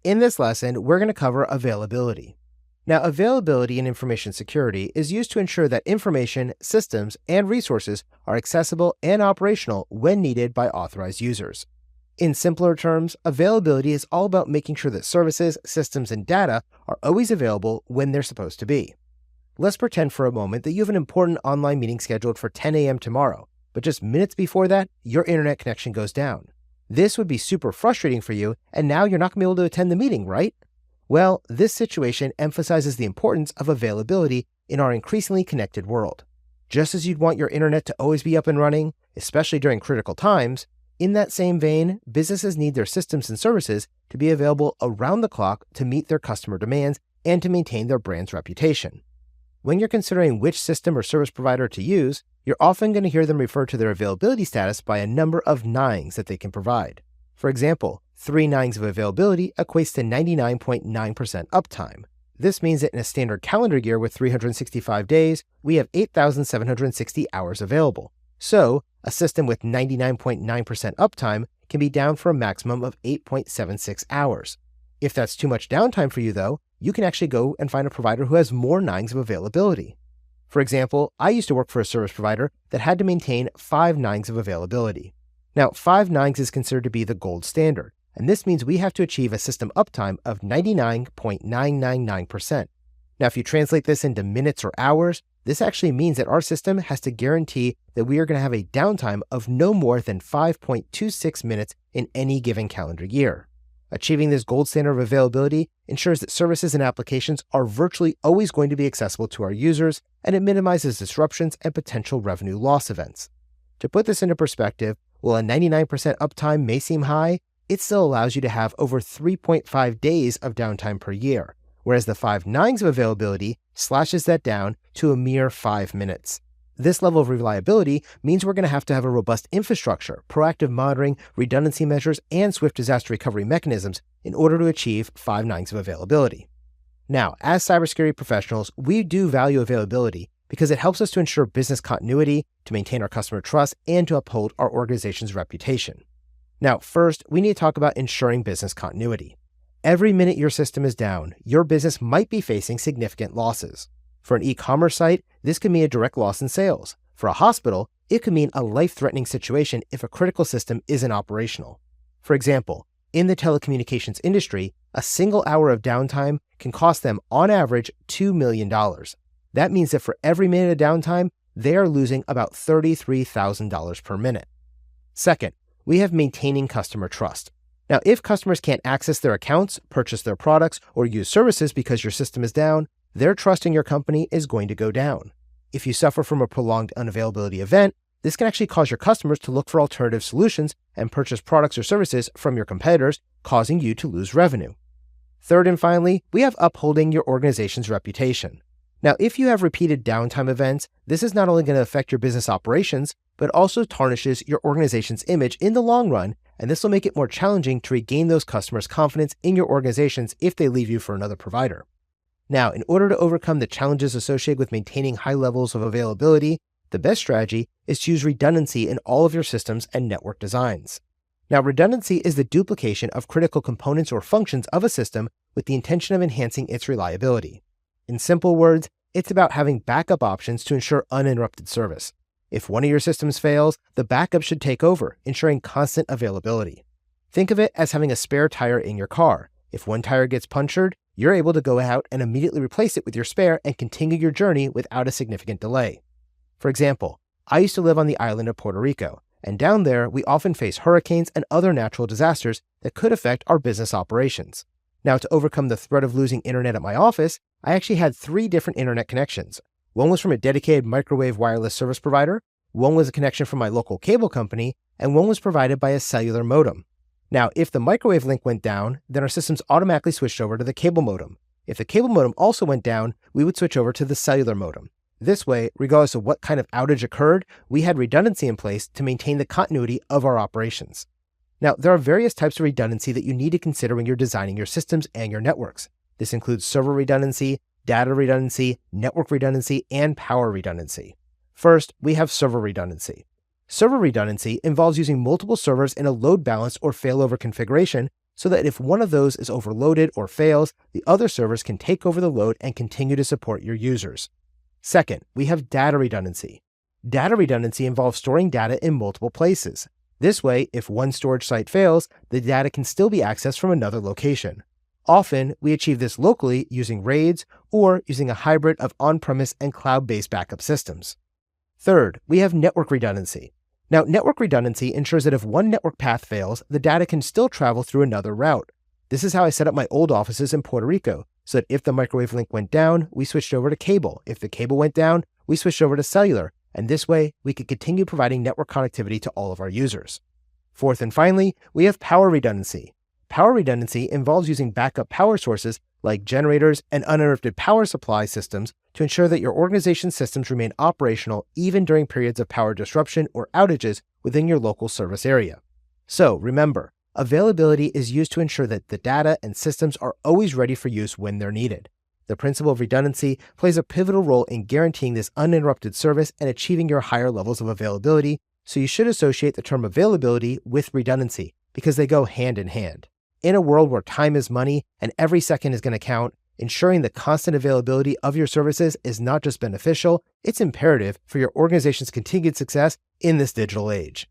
In this lesson, we're going to cover availability. Now, availability in information security is used to ensure that information, systems, and resources are accessible and operational when needed by authorized users. In simpler terms, availability is all about making sure that services, systems, and data are always available when they're supposed to be. Let's pretend for a moment that you have an important online meeting scheduled for 10 a.m. tomorrow, but just minutes before that, your internet connection goes down. This would be super frustrating for you, and now you're not going to be able to attend the meeting, right? Well, this situation emphasizes the importance of availability in our increasingly connected world. Just as you'd want your internet to always be up and running, especially during critical times, in that same vein, businesses need their systems and services to be available around the clock to meet their customer demands and to maintain their brand's reputation. When you're considering which system or service provider to use, you're often going to hear them refer to their availability status by a number of nines that they can provide. For example, 3 nines of availability equates to 99.9% uptime. This means that in a standard calendar year with 365 days, we have 8,760 hours available. So, a system with 99.9% uptime can be down for a maximum of 8.76 hours. If that's too much downtime for you, though, you can actually go and find a provider who has more nines of availability. For example, I used to work for a service provider that had to maintain 5 nines of availability. Now, 5 nines is considered to be the gold standard, and this means we have to achieve a system uptime of 99.999%. Now, if you translate this into minutes or hours, this actually means that our system has to guarantee that we are going to have a downtime of no more than 5.26 minutes in any given calendar year. Achieving this gold standard of availability ensures that services and applications are virtually always going to be accessible to our users, and it minimizes disruptions and potential revenue loss events. To put this into perspective, while a 99% uptime may seem high, it still allows you to have over 3.5 days of downtime per year, whereas the 5 nines of availability slashes that down to a mere 5 minutes. This level of reliability means we're going to have a robust infrastructure, proactive monitoring, redundancy measures, and swift disaster recovery mechanisms in order to achieve 5 nines of availability. Now, as cybersecurity professionals, we do value availability because it helps us to ensure business continuity, to maintain our customer trust, and to uphold our organization's reputation. Now, first, we need to talk about ensuring business continuity. Every minute your system is down, your business might be facing significant losses. For an e-commerce site, this could mean a direct loss in sales. For a hospital, it could mean a life-threatening situation if a critical system isn't operational. For example, in the telecommunications industry, a single hour of downtime can cost them, on average, $2 million. That means that for every minute of downtime, they are losing about $33,000 per minute. Second, we have maintaining customer trust. Now, if customers can't access their accounts, purchase their products, or use services because your system is down, their trust in your company is going to go down. If you suffer from a prolonged unavailability event, this can actually cause your customers to look for alternative solutions and purchase products or services from your competitors, causing you to lose revenue. Third and finally, we have upholding your organization's reputation. Now, if you have repeated downtime events, this is not only going to affect your business operations, but also tarnishes your organization's image in the long run, and this will make it more challenging to regain those customers' confidence in your organizations if they leave you for another provider. Now, in order to overcome the challenges associated with maintaining high levels of availability, the best strategy is to use redundancy in all of your systems and network designs. Now, redundancy is the duplication of critical components or functions of a system with the intention of enhancing its reliability. In simple words, it's about having backup options to ensure uninterrupted service. If one of your systems fails, the backup should take over, ensuring constant availability. Think of it as having a spare tire in your car. If one tire gets punctured, you're able to go out and immediately replace it with your spare and continue your journey without a significant delay. For example, I used to live on the island of Puerto Rico, and down there we often face hurricanes and other natural disasters that could affect our business operations. Now, to overcome the threat of losing internet at my office, I actually had 3 different internet connections. One was from a dedicated microwave wireless service provider, one was a connection from my local cable company, and one was provided by a cellular modem. Now, if the microwave link went down, then our systems automatically switched over to the cable modem. If the cable modem also went down, we would switch over to the cellular modem. This way, regardless of what kind of outage occurred, we had redundancy in place to maintain the continuity of our operations. Now, there are various types of redundancy that you need to consider when you're designing your systems and your networks. This includes server redundancy, data redundancy, network redundancy, and power redundancy. First, we have server redundancy. Server redundancy involves using multiple servers in a load balance or failover configuration so that if one of those is overloaded or fails, the other servers can take over the load and continue to support your users. Second, we have data redundancy. Data redundancy involves storing data in multiple places. This way, if one storage site fails, the data can still be accessed from another location. Often, we achieve this locally using RAIDs or using a hybrid of on-premise and cloud-based backup systems. Third, we have network redundancy. Now, network redundancy ensures that if one network path fails, the data can still travel through another route. This is how I set up my old offices in Puerto Rico, so that if the microwave link went down, we switched over to cable. If the cable went down, we switched over to cellular, and this way, we could continue providing network connectivity to all of our users. Fourth and finally, we have power redundancy. Power redundancy involves using backup power sources like generators and uninterrupted power supply systems to ensure that your organization's systems remain operational even during periods of power disruption or outages within your local service area. So remember, availability is used to ensure that the data and systems are always ready for use when they're needed. The principle of redundancy plays a pivotal role in guaranteeing this uninterrupted service and achieving your higher levels of availability, so you should associate the term availability with redundancy because they go hand in hand. In a world where time is money and every second is going to count, ensuring the constant availability of your services is not just beneficial, it's imperative for your organization's continued success in this digital age.